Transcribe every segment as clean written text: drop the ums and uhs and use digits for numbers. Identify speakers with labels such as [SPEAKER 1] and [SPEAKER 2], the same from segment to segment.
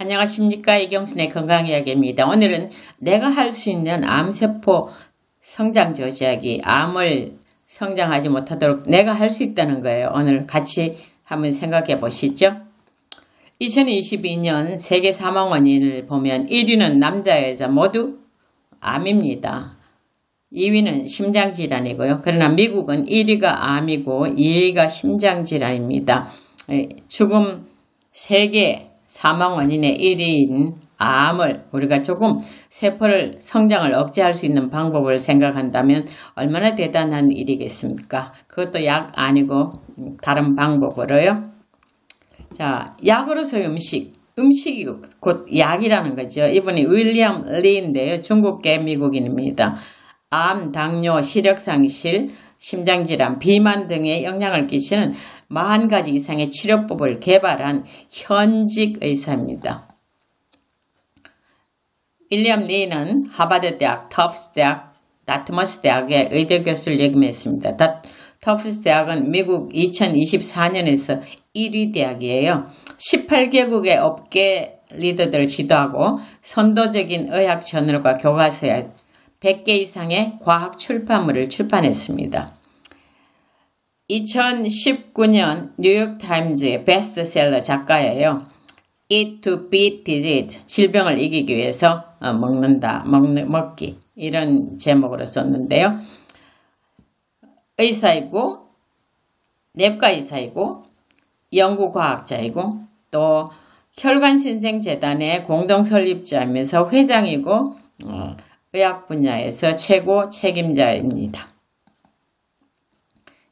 [SPEAKER 1] 안녕하십니까. 이경순의 건강이야기입니다. 오늘은 내가 할 수 있는 암세포 성장 저지하기, 암을 성장하지 못하도록 내가 할 수 있다는 거예요. 오늘 같이 한번 생각해 보시죠. 2022년 세계 사망 원인을 보면 1위는 남자, 여자 모두 암입니다. 2위는 심장질환이고요. 그러나 미국은 1위가 암이고 2위가 심장질환입니다. 죽음 세계 사망 원인의 1위인 암을 우리가 조금 세포를 성장을 억제할 수 있는 방법을 생각한다면 얼마나 대단한 일이겠습니까? 그것도 약 아니고 다른 방법으로요. 자, 약으로서의 음식이 곧 약이라는 거죠. 이분이 윌리엄 리인데요. 중국계 미국인입니다. 암, 당뇨, 시력상실, 심장질환, 비만 등에 영향을 끼치는 40가지 이상의 치료법을 개발한 현직 의사입니다. 윌리엄 리는 하버드 대학, 터프스 대학, 다트머스 대학의 의대 교수를 역임했습니다. 터프스 대학은 미국 2024년에서 1위 대학이에요. 18개국의 업계 리더들을 지도하고 선도적인 의학 저널과 교과서에 100개 이상의 과학 출판물을 출판했습니다. 2019년 뉴욕타임즈의 베스트셀러 작가예요. Eat to beat disease, 질병을 이기기 위해서 먹기, 이런 제목으로 썼는데요. 의사이고 내과 의사이고 연구과학자이고 또 혈관신생재단의 공동설립자이면서 회장이고 의학 분야에서 최고 책임자입니다.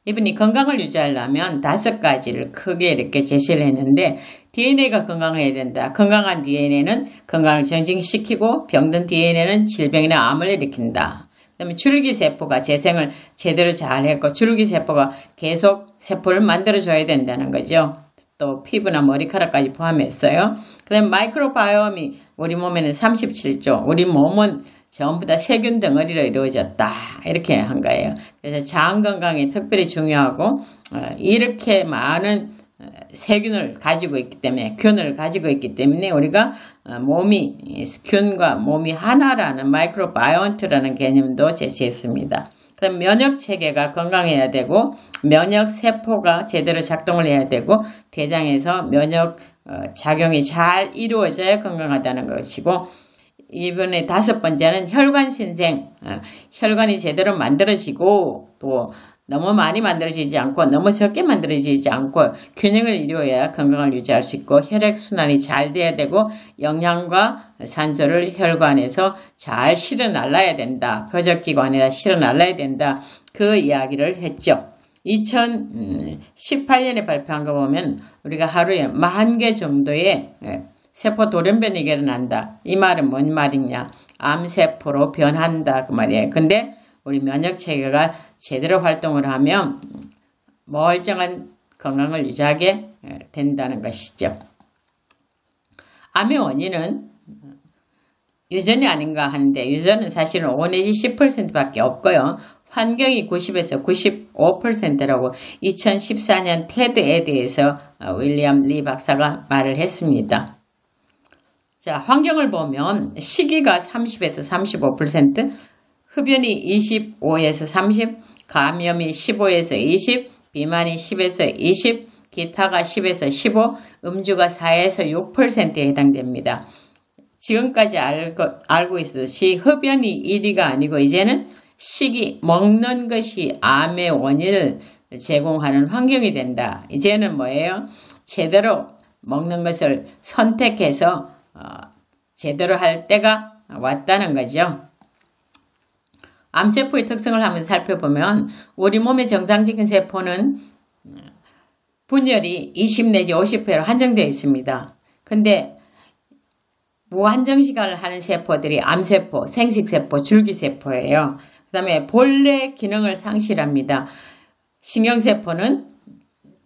[SPEAKER 1] 이분이 건강을 유지하려면 5가지를 크게 이렇게 제시를 했는데, DNA가 건강해야 된다. 건강한 DNA는 건강을 정진시키고 병든 DNA는 질병이나 암을 일으킨다. 그 다음에 줄기세포가 재생을 제대로 잘했고 줄기세포가 계속 세포를 만들어줘야 된다는 거죠. 또 피부나 머리카락까지 포함했어요. 그 다음에 마이크로바이옴이 우리 몸에는 37조, 우리 몸은 전부 다 세균 덩어리로 이루어졌다. 이렇게 한 거예요. 그래서 장 건강이 특별히 중요하고 이렇게 많은 세균을 가지고 있기 때문에, 균을 가지고 있기 때문에 우리가 균과 몸이 하나라는 마이크로바이온트라는 개념도 제시했습니다. 그다음 면역체계가 건강해야 되고 면역세포가 제대로 작동을 해야 되고 대장에서 면역 작용이 잘 이루어져야 건강하다는 것이고, 이번에 5번째는 혈관신생, 혈관이 제대로 만들어지고 또 너무 많이 만들어지지 않고 너무 적게 만들어지지 않고 균형을 이루어야 건강을 유지할 수 있고, 혈액순환이 잘 돼야 되고 영양과 산소를 혈관에서 잘 실어 날라야 된다. 표적기관에다 실어 날라야 된다. 그 이야기를 했죠. 2018년에 발표한 거 보면 우리가 하루에 10,000개 정도의 세포 돌연변이 일어난다. 이 말은 뭔 말이냐? 암세포로 변한다. 그 말이에요. 근데 우리 면역체계가 제대로 활동을 하면 멀쩡한 건강을 유지하게 된다는 것이죠. 암의 원인은 유전이 아닌가 하는데, 유전은 사실은 5 내지 10%밖에 없고요. 환경이 90에서 95%라고 2014년 테드에 대해서 윌리엄 리 박사가 말을 했습니다. 자, 환경을 보면 식이가 30에서 35%, 흡연이 25에서 30, 감염이 15에서 20, 비만이 10에서 20, 기타가 10에서 15, 음주가 4에서 6%에 해당됩니다. 지금까지 알고 있었듯이 흡연이 1위가 아니고 이제는 식이, 먹는 것이 암의 원인을 제공하는 환경이 된다. 이제는 뭐예요? 제대로 먹는 것을 선택해서 제대로 할 때가 왔다는 거죠. 암세포의 특성을 한번 살펴보면 우리 몸의 정상적인 세포는 분열이 20 내지 50%로 한정되어 있습니다. 근데 무한정식을 하는 세포들이 암세포, 생식세포, 줄기세포예요. 그 다음에 본래 기능을 상실합니다. 신경세포는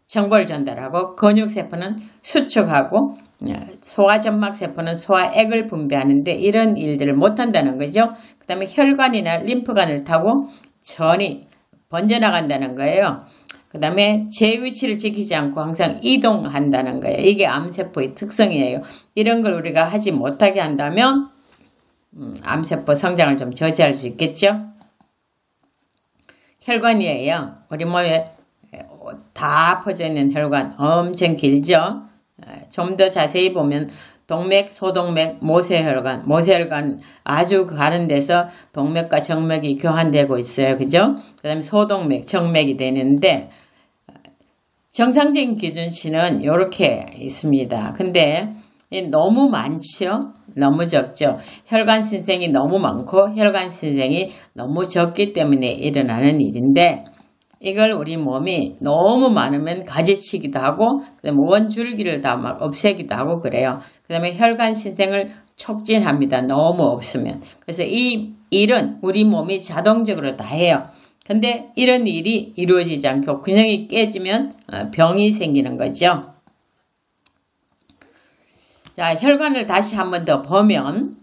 [SPEAKER 1] 정보를 전달하고, 근육세포는 수축하고, 소화점막세포는 소화액을 분비하는데 이런 일들을 못한다는 거죠. 그 다음에 혈관이나 림프관을 타고 전이 번져나간다는 거예요. 그 다음에 제 위치를 지키지 않고 항상 이동한다는 거예요. 이게 암세포의 특성이에요. 이런 걸 우리가 하지 못하게 한다면 암세포 성장을 좀 저지할 수 있겠죠. 혈관이에요. 우리 몸에 다 퍼져 있는 혈관 엄청 길죠. 좀 더 자세히 보면 동맥, 소동맥, 모세혈관, 모세혈관 아주 가는 데서 동맥과 정맥이 교환되고 있어요. 그죠? 그 다음에 소동맥, 정맥이 되는데 정상적인 기준치는 이렇게 있습니다. 근데 너무 많죠? 너무 적죠? 혈관 신생이 너무 많고 혈관 신생이 너무 적기 때문에 일어나는 일인데 이걸 우리 몸이 너무 많으면 가지치기도 하고 그다음에 원줄기를 다 막 없애기도 하고 그래요. 그 다음에 혈관 신생을 촉진합니다. 너무 없으면. 그래서 이 일은 우리 몸이 자동적으로 다 해요. 근데 이런 일이 이루어지지 않고 균형이 깨지면 병이 생기는 거죠. 자, 혈관을 다시 한 번 더 보면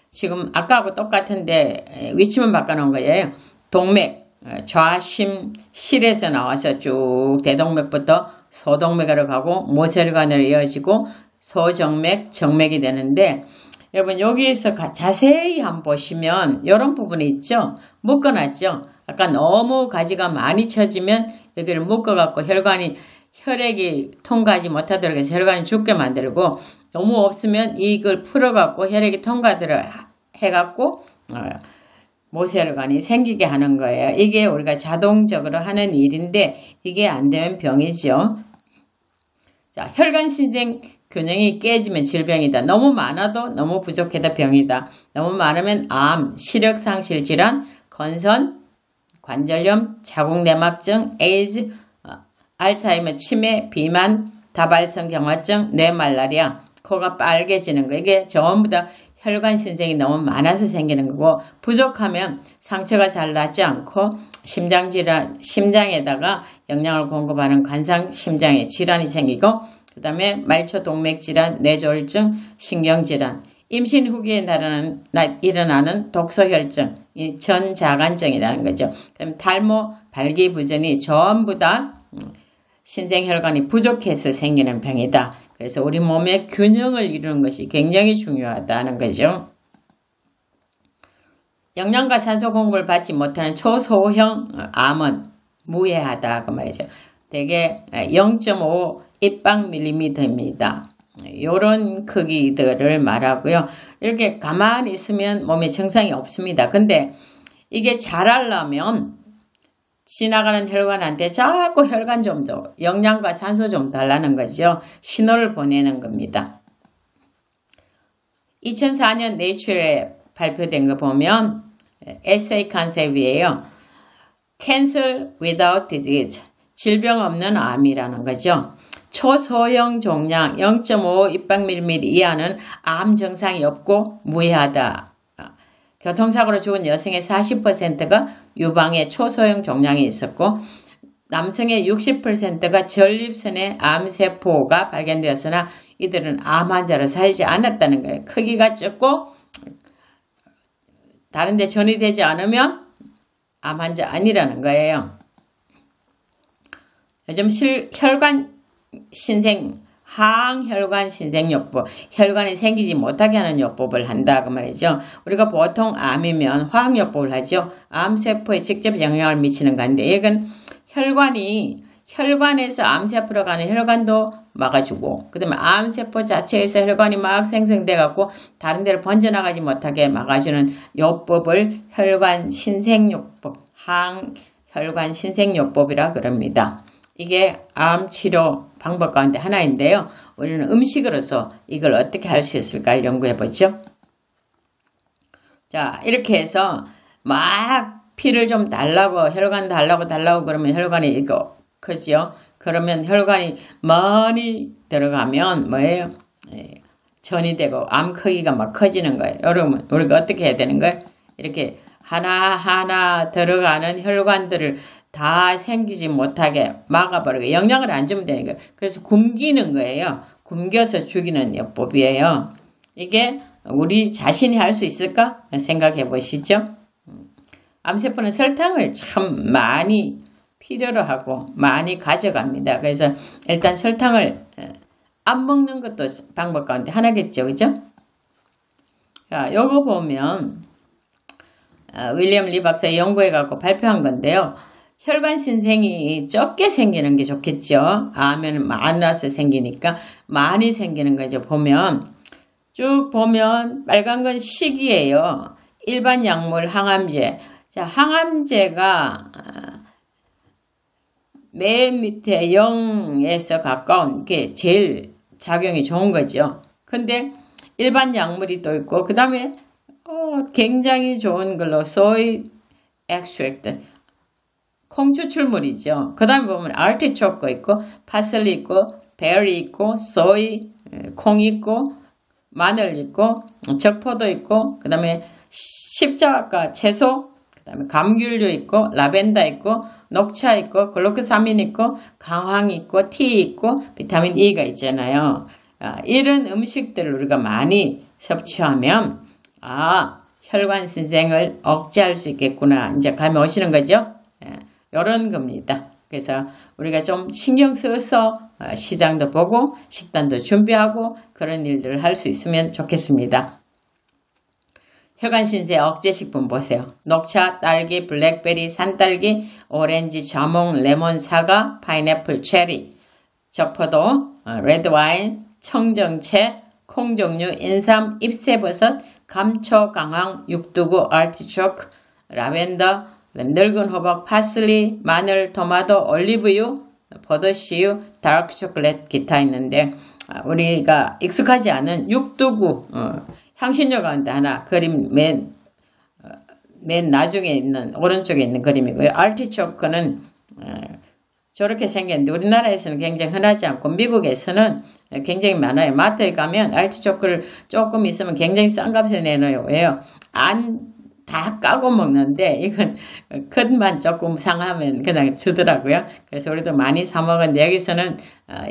[SPEAKER 1] 지금 아까하고 똑같은데 위치만 바꿔놓은 거예요. 동맥, 좌심 실에서 나와서 쭉 대동맥부터 소동맥으로 가고 모세혈관으로 이어지고 소정맥, 정맥이 되는데 여러분 여기에서 자세히 한번 보시면 이런 부분이 있죠. 묶어놨죠. 아까 너무 가지가 많이 쳐지면 여기를 묶어갖고 혈액이 통과하지 못하도록 해서 혈관이 죽게 만들고 너무 없으면 이걸 풀어갖고 혈액이 통과하도록 해갖고 모세혈관이 생기게 하는 거예요. 이게 우리가 자동적으로 하는 일인데 이게 안 되면 병이죠. 자, 혈관 신생 균형이 깨지면 질병이다. 너무 많아도 너무 부족해도 병이다. 너무 많으면 암, 시력 상실 질환, 건선, 관절염, 자궁내막증, 에이즈, 알츠하이머, 치매, 비만, 다발성 경화증, 뇌말라리아, 코가 빨개지는 거. 이게 전부 다 혈관 신생이 너무 많아서 생기는 거고 부족하면 상처가 잘 낫지 않고 심장질환, 심장에다가 영양을 공급하는 관상 심장에 질환이 생기고 그 다음에 말초 동맥 질환, 뇌졸중, 신경질환, 임신 후기에 일어나는 독소혈증, 전자간증이라는 거죠. 그럼 탈모, 발기부전이 전부 다 신생혈관이 부족해서 생기는 병이다. 그래서 우리 몸의 균형을 이루는 것이 굉장히 중요하다는 거죠. 영양과 산소 공급을 받지 못하는 초소형 암은 무해하다 그 말이죠. 대개 0.5 입방밀리미터입니다. 이런 크기들을 말하고요. 이렇게 가만히 있으면 몸에 증상이 없습니다. 근데 이게 잘하려면 지나가는 혈관한테 자꾸 혈관 좀 더 영양과 산소 좀 달라는 거죠. 신호를 보내는 겁니다. 2004년 네이처에 발표된 거 보면 에세이 컨셉이에요. Cancer without disease. 질병 없는 암이라는 거죠. 초소형 종양 0.5 입방밀리미터 이하는 암 증상이 없고 무해하다. 교통사고로 죽은 여성의 40%가 유방에 초소형 종양이 있었고 남성의 60%가 전립선에 암세포가 발견되었으나 이들은 암 환자로 살지 않았다는 거예요. 크기가 적고 다른 데 전이되지 않으면 암 환자 아니라는 거예요. 요즘 혈관 신생 항혈관 신생요법, 혈관이 생기지 못하게 하는 요법을 한다 그 말이죠. 우리가 보통 암이면 화학요법을 하죠. 암세포에 직접 영향을 미치는 건데 이건 혈관에서 암세포로 가는 혈관도 막아주고 그 다음에 암세포 자체에서 혈관이 막 생성돼 갖고 다른 데로 번져나가지 못하게 막아주는 요법을 혈관 신생요법, 항혈관 신생요법이라 그럽니다. 이게 암 치료 방법 가운데 하나인데요. 우리는 음식으로서 이걸 어떻게 할 수 있을까를 연구해 보죠. 자, 이렇게 해서 막 피를 좀 달라고 혈관 달라고 그러면 혈관이 이거 크죠. 그러면 혈관이 많이 들어가면 뭐예요? 전이 되고 암 크기가 막 커지는 거예요. 여러분 우리가 어떻게 해야 되는 거예요? 이렇게 하나하나 들어가는 혈관들을 다 생기지 못하게 막아버리고 영양을 안 주면 되는 거예요. 그래서 굶기는 거예요. 굶겨서 죽이는 요법이에요. 이게 우리 자신이 할 수 있을까? 생각해 보시죠. 암세포는 설탕을 참 많이 필요로 하고 많이 가져갑니다. 그래서 일단 설탕을 안 먹는 것도 방법 가운데 하나겠죠. 그죠? 자, 요거 보면 윌리엄 리 박사 연구해갖고 발표한 건데요. 혈관신생이 적게 생기는 게 좋겠죠. 하면 많아서 생기니까 많이 생기는 거죠. 보면 쭉 보면 빨간 건 식이에요. 일반 약물 항암제. 자, 항암제가 맨 밑에 0에서 가까운 게 제일 작용이 좋은 거죠. 근데 일반 약물이 또 있고 그 다음에 굉장히 좋은 걸로 소이 엑스트랙트 콩 추출물이죠. 그 다음에 보면 아르티초크 있고 파슬리 있고 베리 있고 소이 콩 있고 마늘 있고 적포도 있고 그 다음에 십자가 채소 그 다음에 감귤류 있고 라벤더 있고 녹차 있고 글루코사민 있고 강황 있고 티 있고 비타민 E가 있잖아요. 이런 음식들을 우리가 많이 섭취하면 혈관신생을 억제할 수 있겠구나. 이제 감이 오시는 거죠. 이런 겁니다. 그래서 우리가 좀 신경 써서 시장도 보고 식단도 준비하고 그런 일들을 할 수 있으면 좋겠습니다. 혈관신세 억제식품 보세요. 녹차, 딸기, 블랙베리, 산딸기, 오렌지, 자몽, 레몬, 사과, 파인애플, 체리, 적포도, 레드와인, 청정채, 콩종류, 인삼, 잎새버섯, 감초, 강황, 육두구, 아르티초크, 라벤더, 늙은 호박, 파슬리, 마늘, 토마토, 올리브유, 버섯씨유, 다크 초콜릿, 기타 있는데 우리가 익숙하지 않은 육두구 향신료 가운데 하나 그림 맨 나중에 있는 오른쪽에 있는 그림이고요. 아르티초크는 저렇게 생겼는데 우리나라에서는 굉장히 흔하지 않고 미국에서는 굉장히 많아요. 마트에 가면 아르티초크를 조금 있으면 굉장히 싼 값에 내놔요. 왜요? 다 까고 먹는데 이건 컷만 조금 상하면 그냥 주더라고요. 그래서 우리도 많이 사 먹었는데 여기서는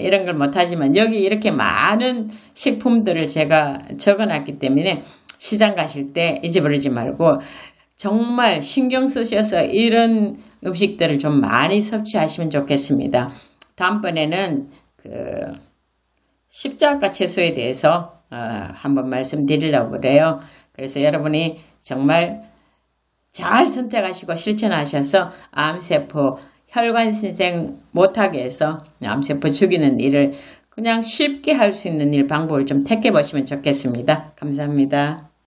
[SPEAKER 1] 이런 걸 못하지만 여기 이렇게 많은 식품들을 제가 적어놨기 때문에 시장 가실 때 잊어버리지 말고 정말 신경 쓰셔서 이런 음식들을 좀 많이 섭취하시면 좋겠습니다. 다음번에는 십자가 채소에 대해서 한번 말씀드리려고 그래요. 그래서 여러분이 정말 잘 선택하시고 실천하셔서 암세포 혈관신생 못하게 해서 암세포 죽이는 일을 그냥 쉽게 할 수 있는 방법을 좀 택해 보시면 좋겠습니다. 감사합니다.